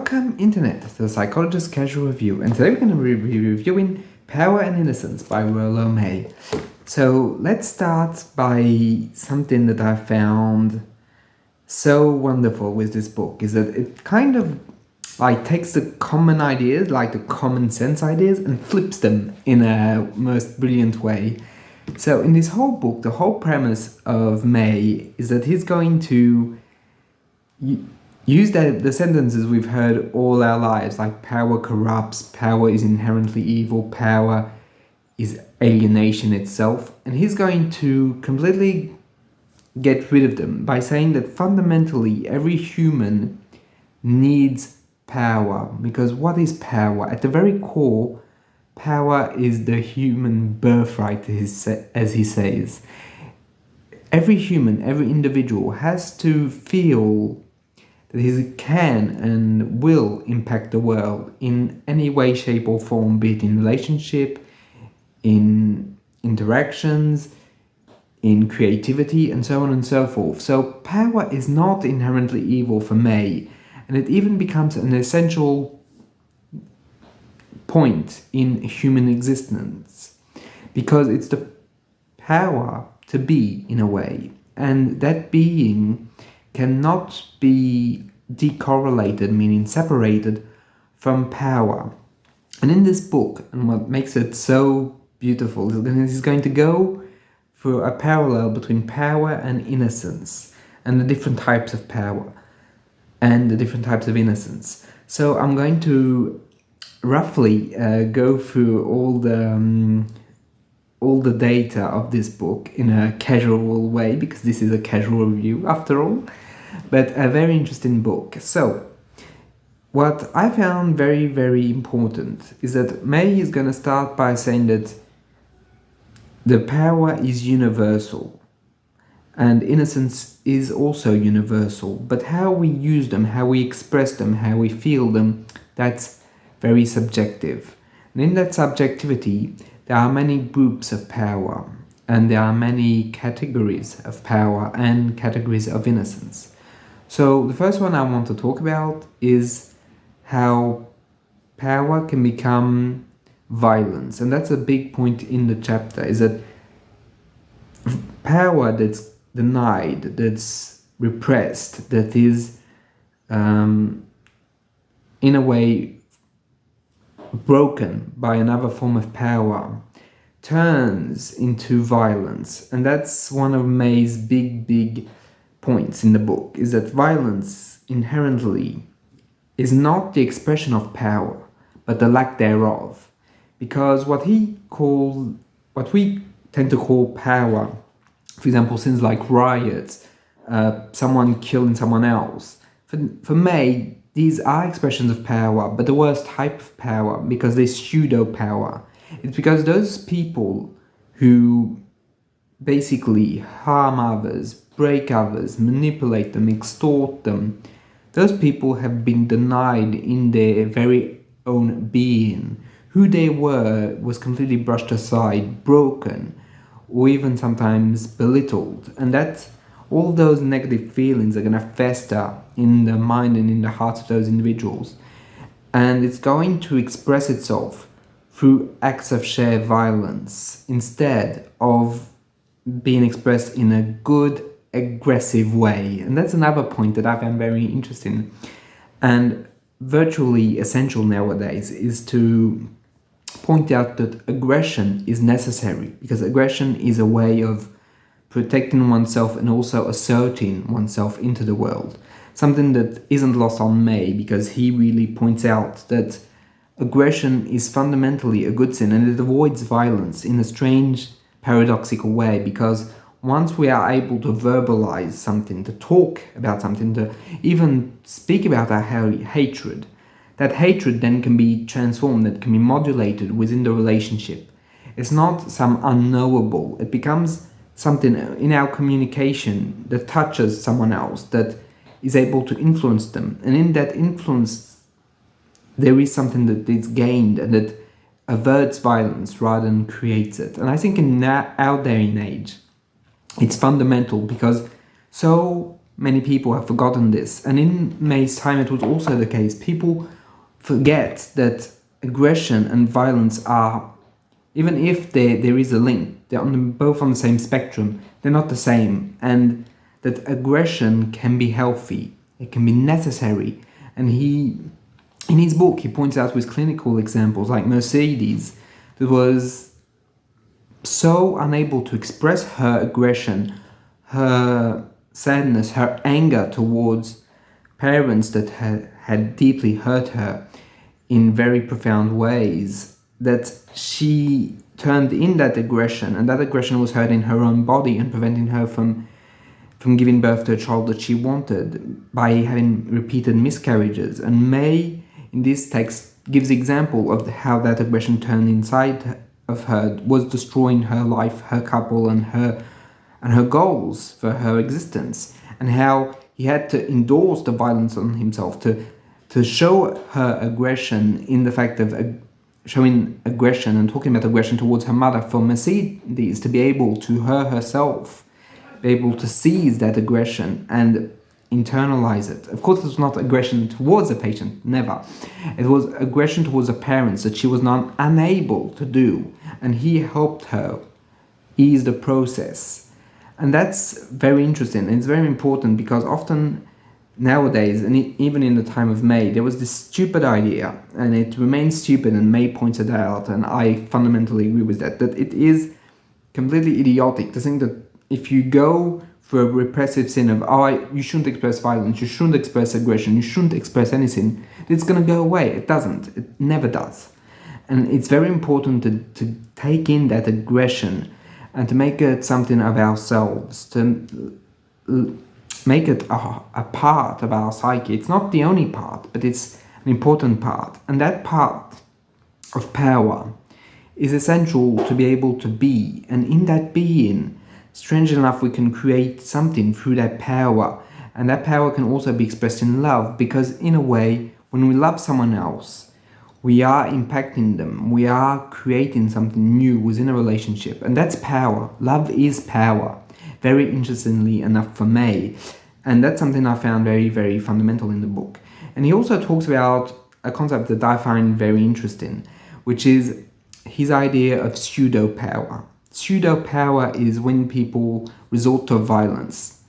Welcome, Internet, to the Psychologist Casual Review, and today we're going to be reviewing Power and Innocence by Rollo May. So let's start by something that I found so wonderful with this book, is that it kind of like takes the common ideas, like the common sense ideas, and flips them in a most brilliant way. So in this whole book, the whole premise of May is that he's going to use the sentences we've heard all our lives, like power corrupts, power is inherently evil, power is alienation itself, and he's going to completely get rid of them by saying that fundamentally every human needs power. Because what is power? At the very core, power is the human birthright, as he says. Every human, every individual has to feel that he can and will impact the world in any way, shape or form, be it in relationship, in interactions, in creativity, and so on and so forth. So power is not inherently evil for May, and it even becomes an essential point in human existence, because it's the power to be, in a way, and that being cannot be decorrelated, meaning separated from power. And in this book, and what makes it so beautiful, is going to go through a parallel between power and innocence, and the different types of power and the different types of innocence. So I'm going to roughly go through all the data of this book in a casual way, because this is a casual review after all, but a very interesting book. So what I found very, very important is that May is going to start by saying that the power is universal and innocence is also universal, but how we use them, how we express them, how we feel them, that's very subjective. And in that subjectivity, there are many groups of power, and there are many categories of power and categories of innocence. So the first one I want to talk about is how power can become violence. And that's a big point in the chapter, is that power that's denied, that's repressed, that is in a way broken by another form of power, turns into violence. And that's one of May's big points in the book, is that violence inherently is not the expression of power, but the lack thereof. Because what we tend to call power, for example, things like riots, someone killing someone else, for May, these are expressions of power, but the worst type of power, because they're pseudo power. It's because those people who basically harm others, break others, manipulate them, extort them, those people have been denied in their very own being. Who they were was completely brushed aside, broken, or even sometimes belittled. And that all those negative feelings are going to fester in the mind and in the hearts of those individuals. And it's going to express itself through acts of sheer violence instead of being expressed in a good, aggressive way. And that's another point that I found very interesting and virtually essential nowadays, is to point out that aggression is necessary, because aggression is a way of protecting oneself and also asserting oneself into the world. Something that isn't lost on May, because he really points out that aggression is fundamentally a good thing, and it avoids violence in a strange, paradoxical way, because once we are able to verbalize something, to talk about something, to even speak about our hatred, that hatred then can be transformed, that can be modulated within the relationship. It's not some unknowable, it becomes something in our communication that touches someone else, that is able to influence them. And in that influence, there is something that is gained and that averts violence rather than creates it. And I think in our day and age, it's fundamental, because so many people have forgotten this. And in May's time, it was also the case. People forget that aggression and violence are, even if there is a link, they're both on the same spectrum, they're not the same. And that aggression can be healthy, it can be necessary. And in his book, he points out with clinical examples like Mercedes, that was so unable to express her aggression, her sadness, her anger towards parents that had deeply hurt her in very profound ways, that she turned in that aggression, and that aggression was hurting her own body and preventing her from giving birth to a child that she wanted by having repeated miscarriages. And May, in this text, gives example of how that aggression turned inside of her, was destroying her life, her couple, and her goals for her existence, and how he had to endorse the violence on himself to show her aggression in the fact of showing aggression and talking about aggression towards her mother, for Mercedes to be able to herself be able to seize that aggression and internalize it. Of course, it was not aggression towards the patient, never. It was aggression towards the parents that she was not unable to do, and he helped her ease the process. And that's very interesting, and it's very important, because often nowadays, and even in the time of May, there was this stupid idea, and it remains stupid, and May points it out, and I fundamentally agree with that it is completely idiotic to think that if you go for a repressive sin of, you shouldn't express violence, you shouldn't express aggression, you shouldn't express anything, it's going to go away. It doesn't. It never does. And it's very important to take in that aggression and to make it something of ourselves, to make it a part of our psyche. It's not the only part, but it's an important part. And that part of power is essential to be able to be. And in that being, strangely enough, we can create something through that power. And that power can also be expressed in love, because in a way, when we love someone else, we are impacting them. We are creating something new within a relationship. And that's power. Love is power. Very interestingly enough for May. And that's something I found very, very fundamental in the book. And he also talks about a concept that I find very interesting, which is his idea of pseudo-power. Pseudo-power is when people resort to violence.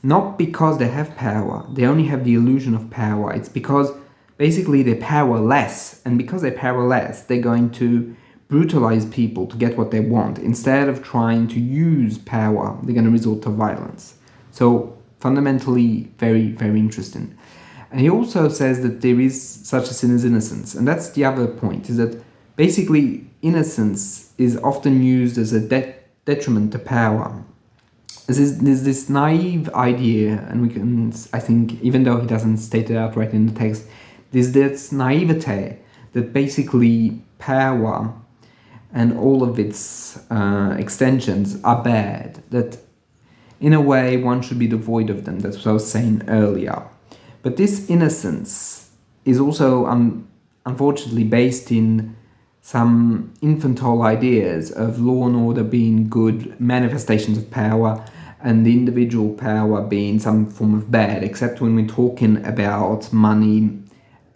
Not because they have power, they only have the illusion of power. It's because basically they're powerless, and because they're powerless, they're going to brutalize people to get what they want. Instead of trying to use power, they're going to resort to violence. So fundamentally, very, very interesting. And he also says that there is such a sin as innocence. And that's the other point, is that basically innocence is often used as a detriment to power. There's this naive idea, and we can, I think, even though he doesn't state it outright in the text, there's this naivete that basically power and all of its extensions are bad, that in a way one should be devoid of them. That's what I was saying earlier. But this innocence is also unfortunately based in some infantile ideas of law and order being good manifestations of power, and the individual power being some form of bad, except when we're talking about money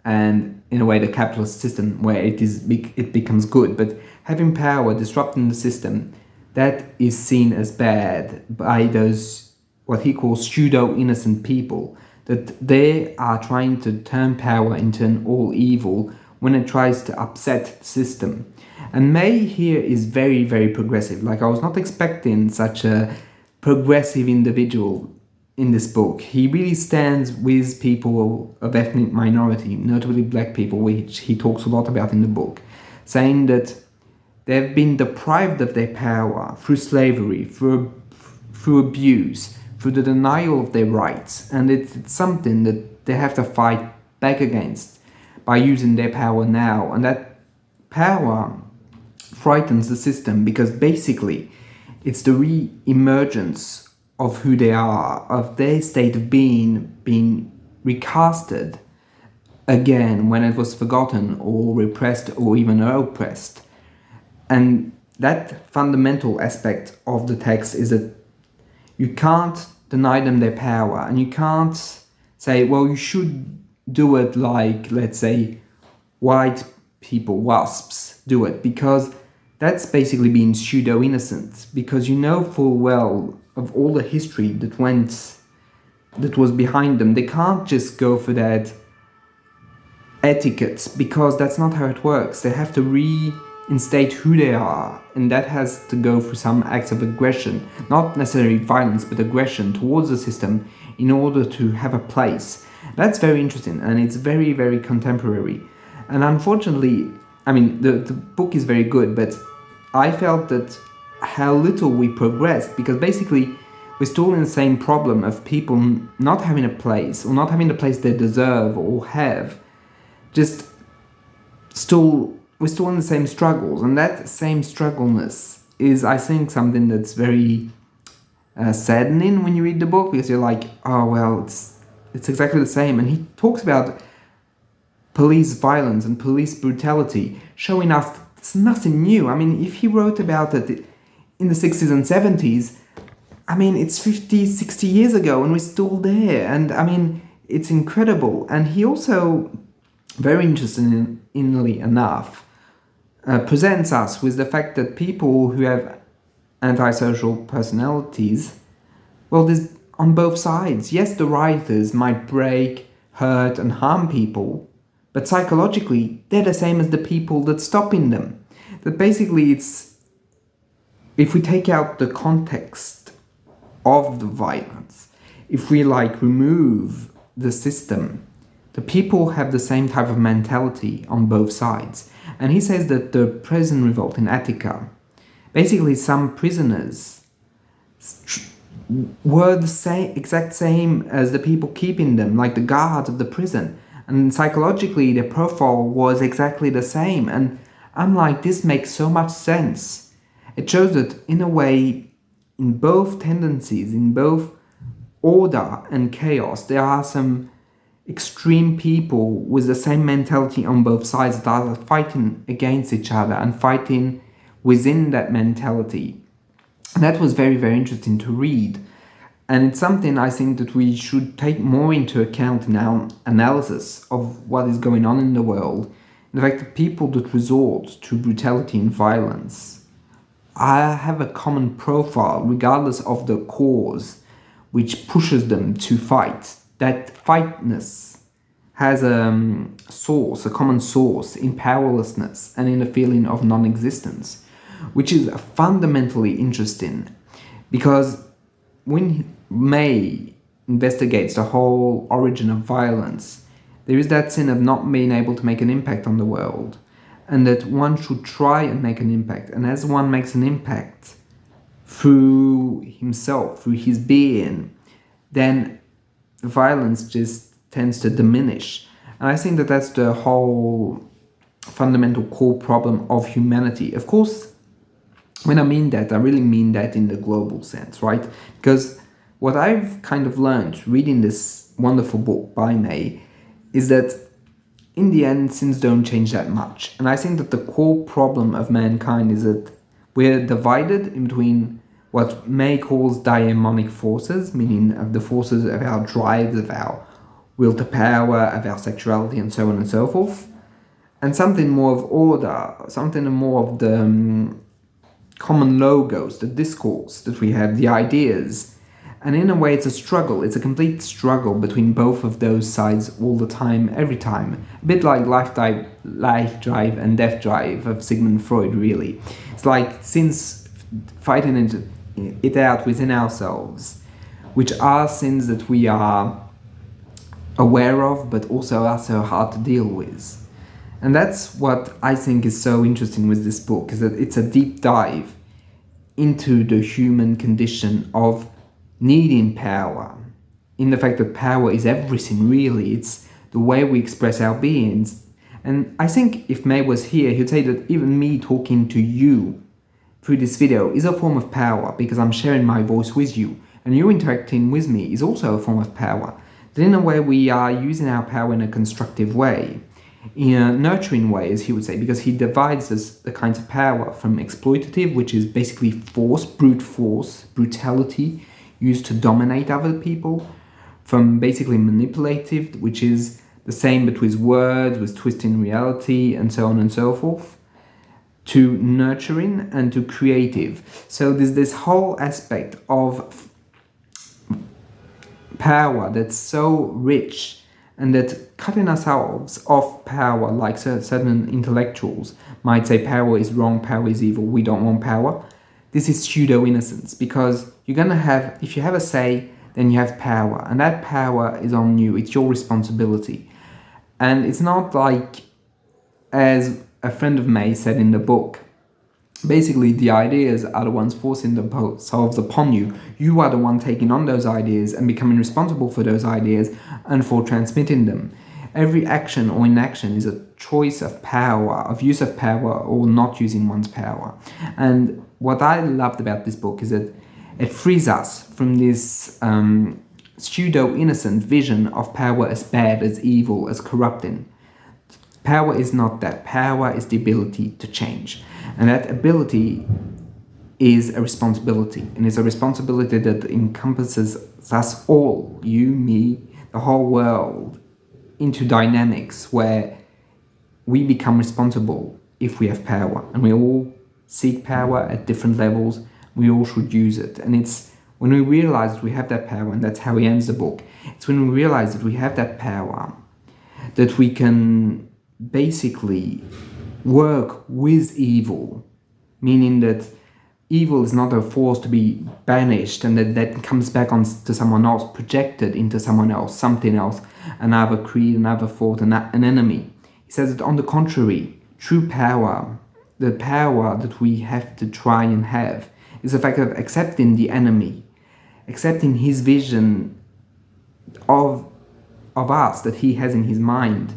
and, in a way, the capitalist system, where it becomes good. But having power, disrupting the system, that is seen as bad by those, what he calls pseudo-innocent people, that they are trying to turn power into an all-evil when it tries to upset the system. And May here is very, very progressive. Like, I was not expecting such a progressive individual in this book. He really stands with people of ethnic minority, notably black people, which he talks a lot about in the book, saying that they've been deprived of their power through slavery, through abuse, through the denial of their rights, and it's something that they have to fight back against by using their power now. And that power frightens the system, because basically it's the re-emergence of who they are, of their state of being recasted again when it was forgotten or repressed or even oppressed. And that fundamental aspect of the text is that you can't deny them their power, and you can't say, well, you should do it like, let's say, white people, WASPs, do it, because that's basically being pseudo-innocent, because you know full well of all the history that was behind them. They can't just go for that etiquette, because that's not how it works. They have to reinstate who they are, and that has to go through some acts of aggression, not necessarily violence, but aggression towards the system in order to have a place. That's very interesting, and it's very, very contemporary. And unfortunately, I mean, the book is very good, but I felt that how little we progressed, because basically we're still in the same problem of people not having a place, or not having the place they deserve or have. We're still in the same struggles, and that same struggleness is, I think, something that's very saddening when you read the book, because you're like, oh well, it's exactly the same. And he talks about police violence and police brutality, showing us it's nothing new. I mean, if he wrote about it in the 60s and 70s, I mean, it's 50, 60 years ago, and we're still there. And I mean, it's incredible. And he also, very interestingly enough, presents us with the fact that people who have antisocial personalities, well, there's on both sides. Yes, the rioters might break, hurt, and harm people, but psychologically, they're the same as the people that's stopping them. That basically it's, if we take out the context of the violence, if we remove the system, the people have the same type of mentality on both sides. And he says that the prison revolt in Attica, basically some prisoners were the exact same as the people keeping them, like the guards of the prison. And psychologically, their profile was exactly the same. And I'm like, this makes so much sense. It shows that, in a way, in both tendencies, in both order and chaos, there are some extreme people with the same mentality on both sides that are fighting against each other and fighting within that mentality. And that was very, very interesting to read. And it's something I think that we should take more into account in our analysis of what is going on in the world. The fact that people that resort to brutality and violence have a common profile regardless of the cause which pushes them to fight. That fightness has a source, a common source in powerlessness and in a feeling of non-existence, which is fundamentally interesting, because when May investigates the whole origin of violence, there is that sin of not being able to make an impact on the world, and that one should try and make an impact. And as one makes an impact through himself, through his being, then violence just tends to diminish. And I think that that's the whole fundamental core problem of humanity. Of course, when I mean that, I really mean that in the global sense, right? Because what I've kind of learned reading this wonderful book by May is that in the end, sins don't change that much. And I think that the core problem of mankind is that we're divided in between what May calls daemonic forces, meaning of the forces of our drives, of our will to power, of our sexuality, and so on and so forth, and something more of order, something more of the common logos, the discourse that we have, the ideas. And in a way, it's a struggle. It's a complete struggle between both of those sides all the time, every time. A bit like life drive and death drive of Sigmund Freud, really. It's like sins fighting it out within ourselves, which are sins that we are aware of, but also are so hard to deal with. And that's what I think is so interesting with this book, is that it's a deep dive into the human condition of needing power, in the fact that power is everything, really. It's the way we express our beings. And I think if May was here, he'd say that even me talking to you through this video is a form of power, because I'm sharing my voice with you, and you interacting with me is also a form of power. That in a way we are using our power in a constructive way, in a nurturing way, as he would say, because he divides the kinds of power from exploitative, which is basically force, brute force, brutality, used to dominate other people, from basically manipulative, which is the same but with words, with twisting reality, and so on and so forth, to nurturing and to creative. So there's this whole aspect of power that's so rich, and that cutting ourselves off power, like certain intellectuals might say power is wrong, power is evil, we don't want power. This is pseudo-innocence, because you're going to have, if you have a say, then you have power, and that power is on you, it's your responsibility. And it's not like, as a friend of May said in the book, basically the ideas are the ones forcing themselves upon you. You are the one taking on those ideas and becoming responsible for those ideas and for transmitting them. Every action or inaction is a choice of power, of use of power or not using one's power. And what I loved about this book is that it frees us from this pseudo-innocent vision of power as bad, as evil, as corrupting. Power is not that. Power is the ability to change. And that ability is a responsibility. And it's a responsibility that encompasses us all, you, me, the whole world, into dynamics where we become responsible if we have power. And we all seek power at different levels. We all should use it. And it's when we realize that we have that power, and that's how he ends the book, it's when we realize that we have that power, that we can basically work with evil, meaning that evil is not a force to be banished and that comes back on to someone else, projected into someone else, something else, another creed, another thought, an enemy. He says that on the contrary, true power, the power that we have to try and have, is the fact of accepting the enemy, accepting his vision of us that he has in his mind,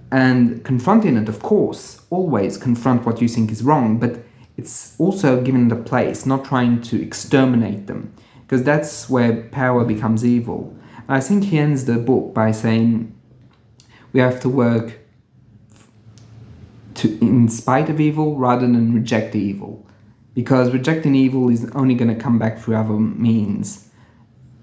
and confronting it, of course, always confront what you think is wrong, but it's also giving it a place, not trying to exterminate them, because that's where power becomes evil. And I think he ends the book by saying we have to work in spite of evil rather than reject the evil, because rejecting evil is only going to come back through other means.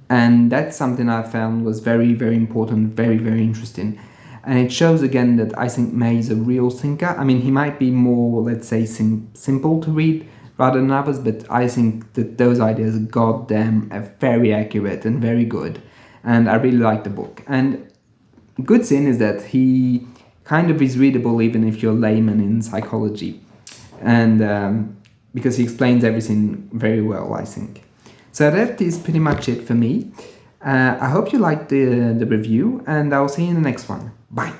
And that's something I found was very, very important, very, very interesting. And it shows again that I think May is a real thinker. I mean, he might be more, let's say, simple to read rather than others, but I think that those ideas are very accurate and very good. And I really like the book. And good thing is that he kind of is readable even if you're a layman in psychology. And because he explains everything very well, I think. So that is pretty much it for me. I hope you liked the review, and I'll see you in the next one. Bye.